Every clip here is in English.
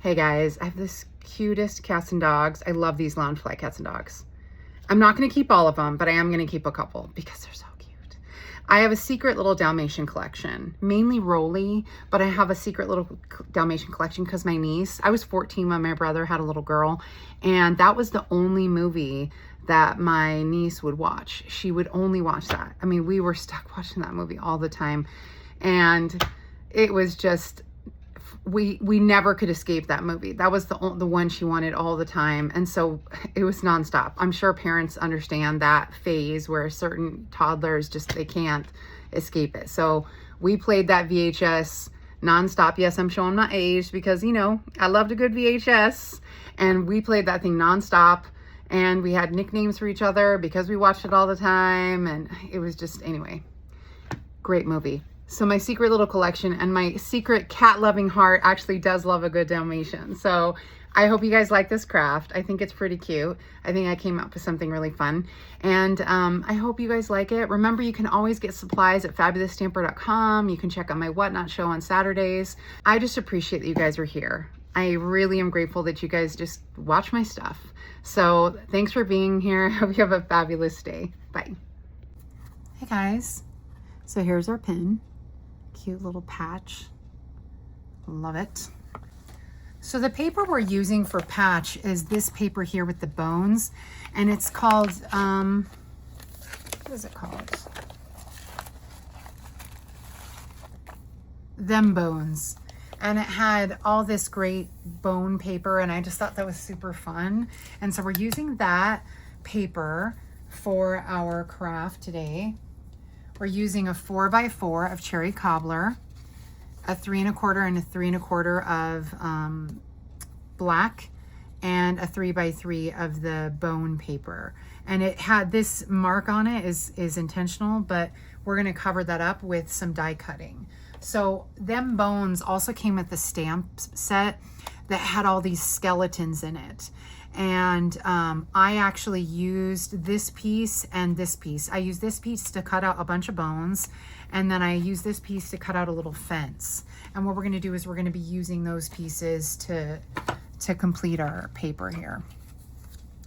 Hey guys, I have this cutest cats and dogs. I love these loungefly cats and dogs. I'm not going to keep all of them, but I am going to keep a couple because they're so cute. I have a secret little Dalmatian collection, mainly Rolly, but I have a secret little Dalmatian collection because my niece, I was 14 when my brother had a little girl, and that was the only movie that my niece would watch. She would only watch that. I mean, we were stuck watching that movie all the time, and it was just, we never could escape that movie. That was the one she wanted all the time, and so it was nonstop. I'm sure parents understand that phase where certain toddlers just, they can't escape it. So we played that VHS nonstop. Yes, I'm showing my age because, you know, I loved a good VHS, and we played that thing nonstop, and we had nicknames for each other because we watched it all the time, and it was just, anyway, great movie. So my secret little collection and my secret cat loving heart actually does love a good Dalmatian. So I hope you guys like this craft. I think it's pretty cute. I think I came up with something really fun, and I hope you guys like it. Remember, you can always get supplies at FabulousStamper.com. You can check out my Whatnot show on Saturdays. I just appreciate that you guys are here. I really am grateful that you guys just watch my stuff. So thanks for being here. I hope you have a fabulous day. Bye. Hey guys. So here's our pin. Cute little patch. Love it. So the paper we're using for patch is this paper here with the bones, and it's called, what is it called? Them Bones. And it had all this great bone paper, and I just thought that was super fun. And so we're using that paper for our craft today. We're using a 4x4 of cherry cobbler, a 3 1/4 and a 3 1/4 of black, and a 3x3 of the bone paper. And it had this mark on it is intentional, but we're gonna cover that up with some die cutting. So Them Bones also came with the stamp set that had all these skeletons in it. And I actually used this piece and this piece. I used this piece to cut out a bunch of bones, and then I used this piece to cut out a little fence. And what we're gonna do is we're gonna be using those pieces to complete our paper here.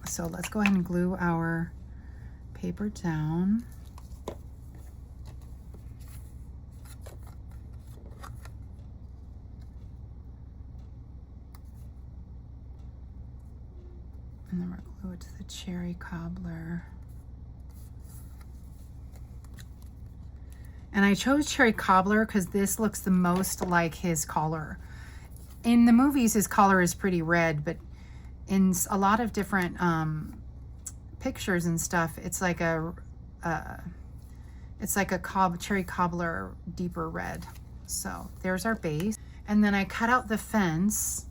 So let's go ahead and glue our paper down. And then we're glue it to the cherry cobbler. And I chose cherry cobbler because this looks the most like his collar. In the movies, his collar is pretty red, but in a lot of different pictures and stuff, it's like a cherry cobbler deeper red. So there's our base. And then I cut out the fence.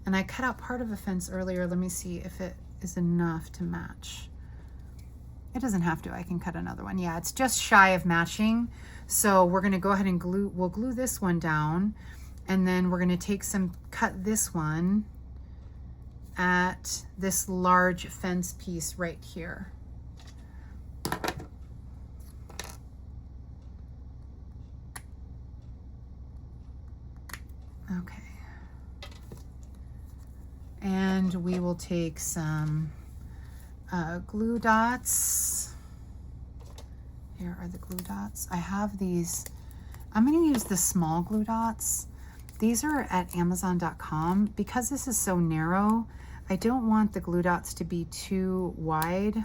And I cut out part of a fence earlier. Let me see if it is enough to match. It doesn't have to. I can cut another one. Yeah, it's just shy of matching. So we're going to go ahead and we'll glue this one down. And then we're going to cut this one at this large fence piece right here. Okay. And we will take some glue dots. Here are the glue dots. I have these. I'm going to use the small glue dots. These are at Amazon.com. Because this is so narrow, I don't want the glue dots to be too wide.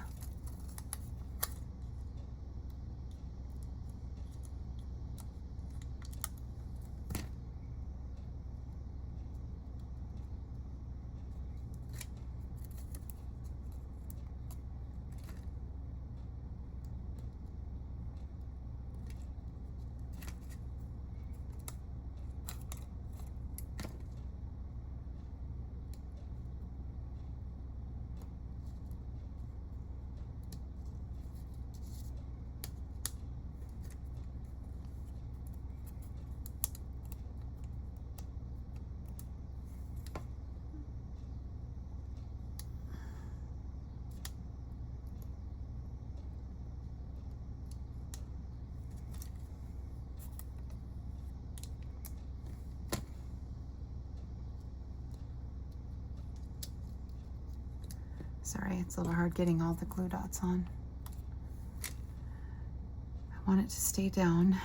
Sorry, it's a little hard getting all the glue dots on. I want it to stay down.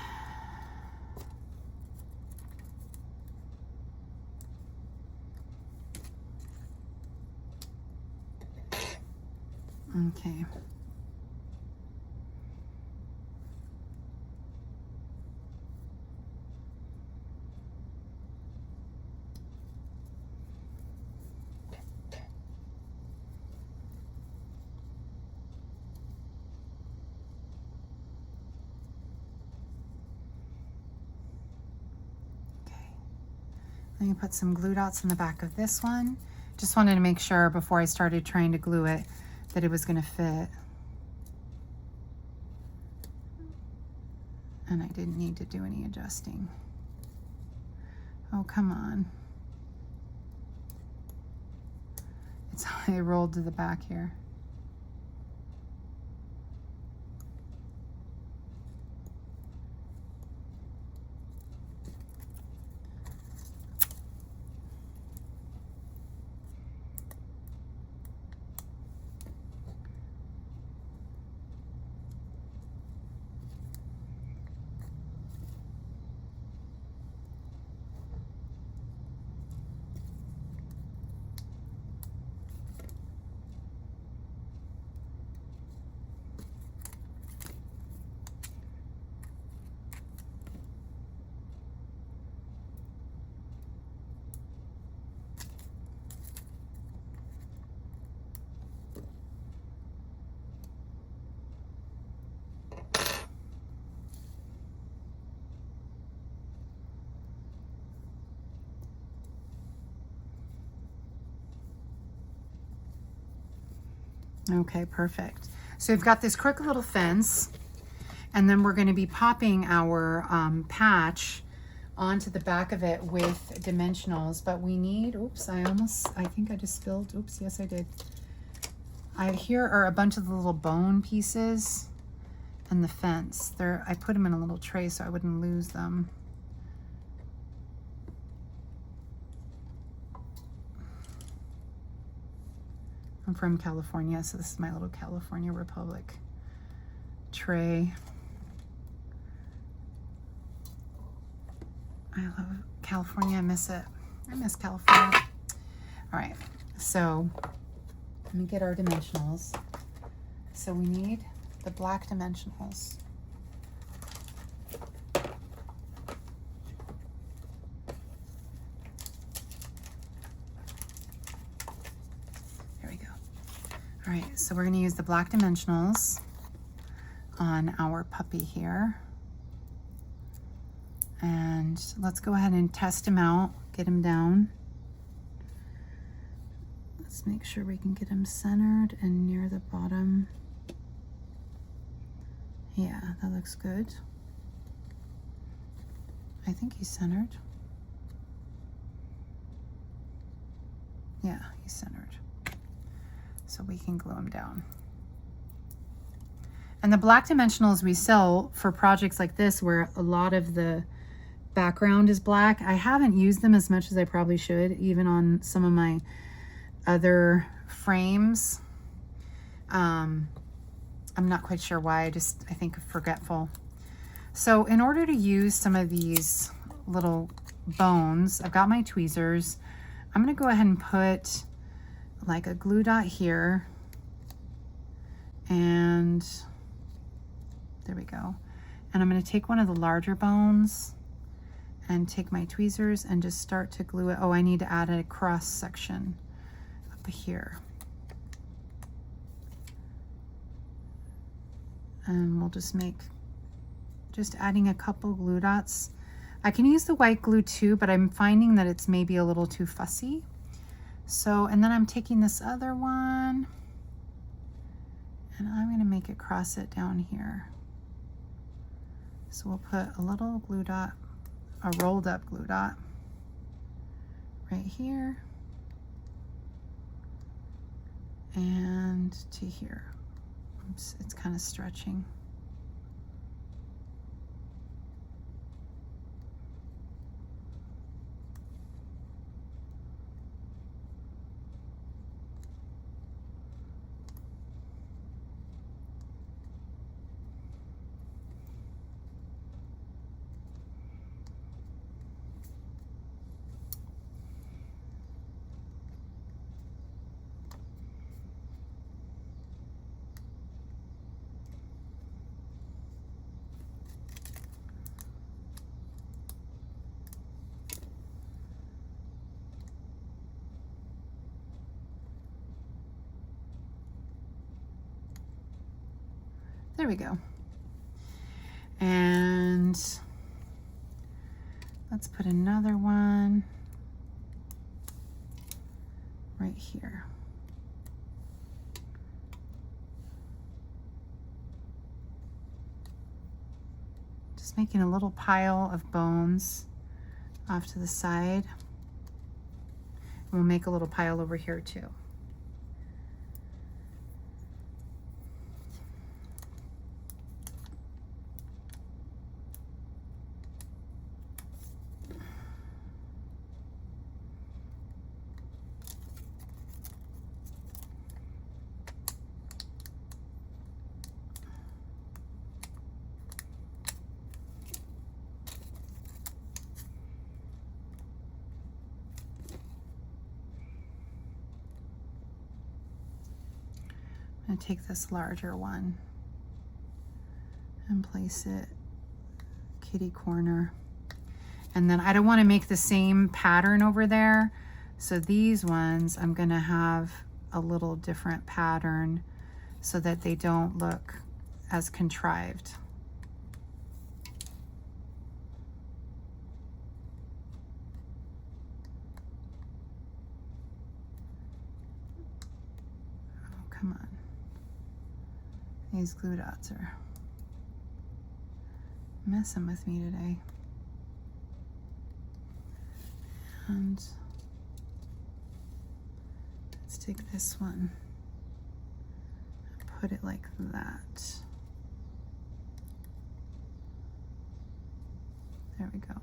Okay. Let me put some glue dots in the back of this one. Just wanted to make sure before I started trying to glue it that it was going to fit. And I didn't need to do any adjusting. Oh, come on. It rolled to the back here. Okay, perfect. So we've got this crooked little fence, and then we're going to be popping our patch onto the back of it with dimensionals, but we need, oops, I think I just spilled, oops, yes I did. Here are a bunch of the little bone pieces and the fence. I put them in a little tray so I wouldn't lose them. I'm from California, so this is my little California Republic tray. I love California, I miss it. I miss California. All right, so let me get our dimensionals. So we need the black dimensionals. There we go. All right, so we're going to use the black dimensionals on our puppy here. And let's go ahead and test him out, get him down. Let's make sure we can get him centered and near the bottom. Yeah, that looks good. I think he's centered. Yeah, he's centered. So we can glue him down. And the black dimensionals we sell for projects like this where a lot of the background is black. I haven't used them as much as I probably should, even on some of my other frames. I'm not quite sure why, I think I'm forgetful. So in order to use some of these little bones, I've got my tweezers. I'm gonna go ahead and put like a glue dot here, and there we go. And I'm gonna take one of the larger bones and take my tweezers and just start to glue it. Oh, I need to add a cross section up here. And we'll just adding a couple glue dots. I can use the white glue too, but I'm finding that it's maybe a little too fussy. So, and then I'm taking this other one and I'm gonna make it cross it down here. So we'll put a little glue dot, a rolled up glue dot right here and to here. Oops, it's kind of stretching. There we go. And let's put another one right here. Just making a little pile of bones off to the side. We'll make a little pile over here too. I'm going to take this larger one and place it kitty corner. And then I don't want to make the same pattern over there. So these ones, I'm going to have a little different pattern so that they don't look as contrived. Oh, come on. These glue dots are messing with me today. And let's take this one and put it like that. There we go.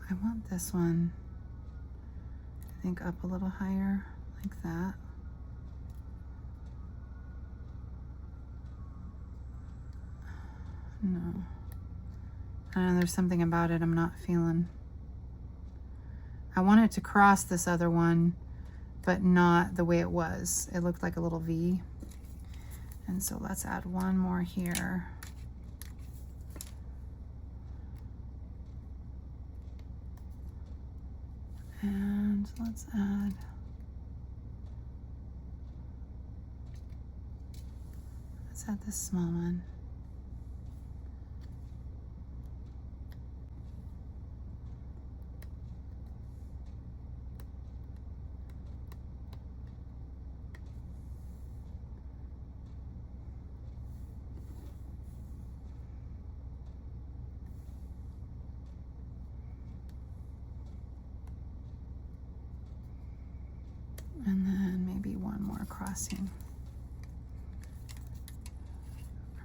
I want this one, I think, up a little higher, like that. No. I don't know, there's something about it I'm not feeling. I want it to cross this other one, but not the way it was. It looked like a little V. And so let's add one more here. And let's add this small one. And then maybe one more crossing. Or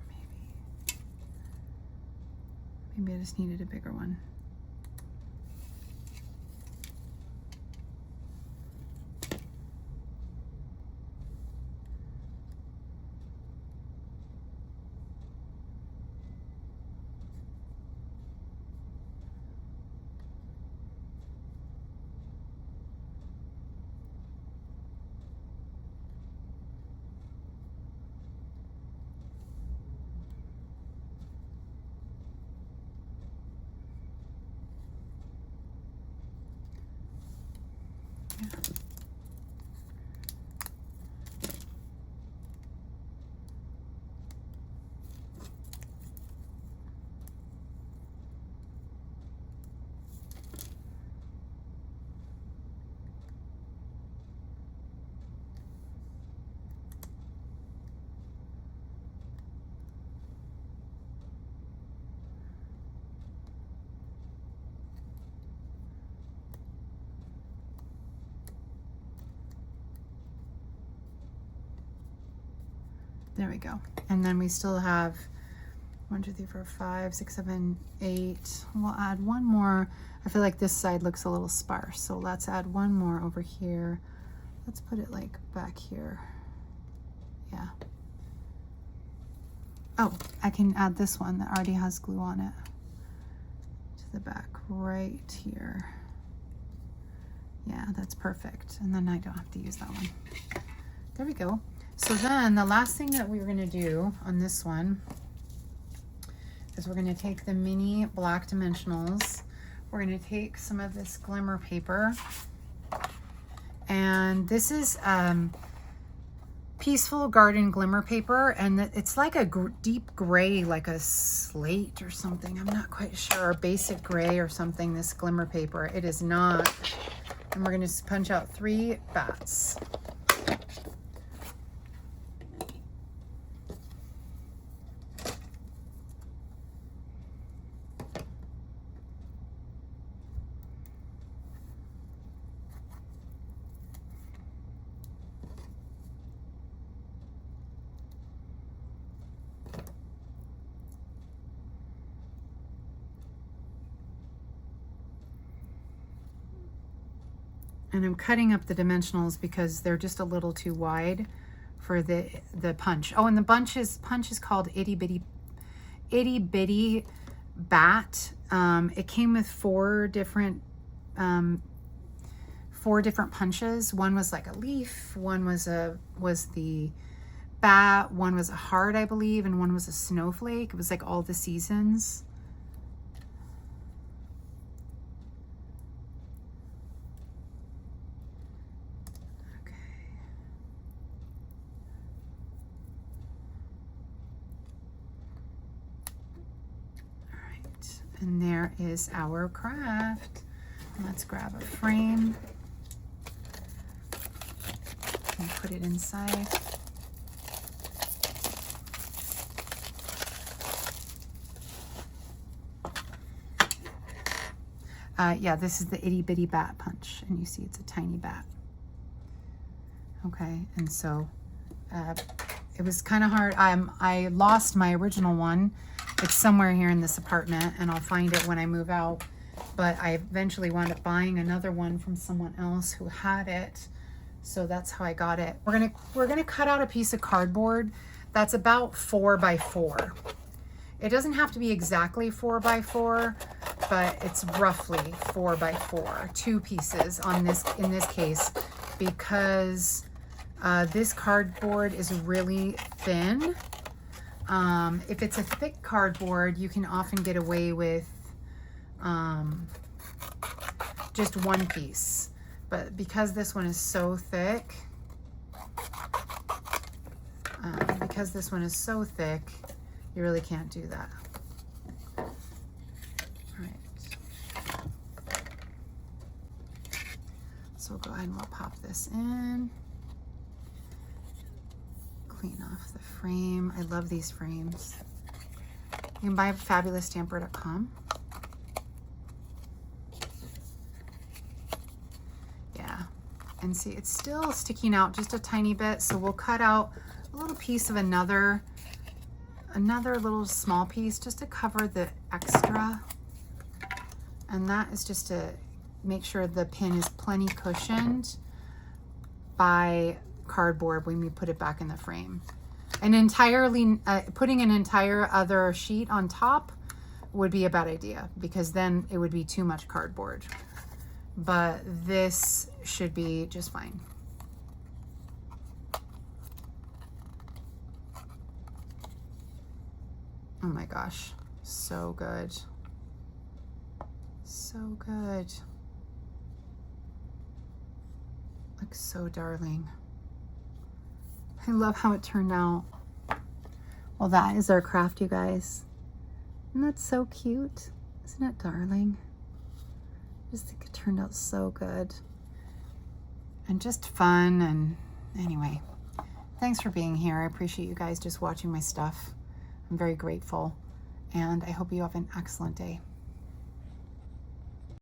maybe I just needed a bigger one. There we go. And then we still have 1, 2, 3, 4, 5, 6, 7, 8. We'll add one more. I feel like this side looks a little sparse, so let's add one more over here. Let's put it like back here. Yeah. Oh, I can add this one that already has glue on it to the back right here. Yeah, that's perfect. And then I don't have to use that one. There we go. So then the last thing that we're gonna do on this one is we're gonna take the mini black dimensionals. We're gonna take some of this glimmer paper. And this is Peaceful Garden glimmer paper, and it's like a deep gray, like a slate or something. I'm not quite sure, a basic gray or something, this glimmer paper. It is not. And we're gonna punch out 3 bats. And I'm cutting up the dimensionals because they're just a little too wide for the punch. Oh, and the punch is called Itty Bitty Bat. It came with 4 different punches. One was like a leaf, one was the bat, one was a heart, I believe, and one was a snowflake. It was like all the seasons. And there is our craft. Let's grab a frame and put it inside. Yeah, this is the Itty Bitty Bat punch, and you see it's a tiny bat. Okay, and so it was kind of hard. I lost my original one. It's somewhere here in this apartment, and I'll find it when I move out. But I eventually wound up buying another one from someone else who had it. So that's how I got it. We're gonna cut out a piece of cardboard that's about 4 by 4. It doesn't have to be exactly 4 by 4, but it's roughly 4 by 4. 2 pieces on this, in this case, because this cardboard is really thin. If it's a thick cardboard, you can often get away with just 1 piece. But because this one is so thick, you really can't do that. All right. So we'll go ahead and we'll pop this in. Clean off the frame. I love these frames. You can buy fabulousstamper.com. Yeah, and see, it's still sticking out just a tiny bit, so we'll cut out a little piece of another little small piece just to cover the extra. And that is just to make sure the pin is plenty cushioned by cardboard when we put it back in the frame. And entirely putting an entire other sheet on top would be a bad idea, because then it would be too much cardboard. But this should be just fine. Oh my gosh, so good. So good. Looks so darling. I love how it turned out. Well, that is our craft, you guys. Isn't that so cute? Isn't it darling? I just think it turned out so good. And just fun, and anyway. Thanks for being here. I appreciate you guys just watching my stuff. I'm very grateful, and I hope you have an excellent day.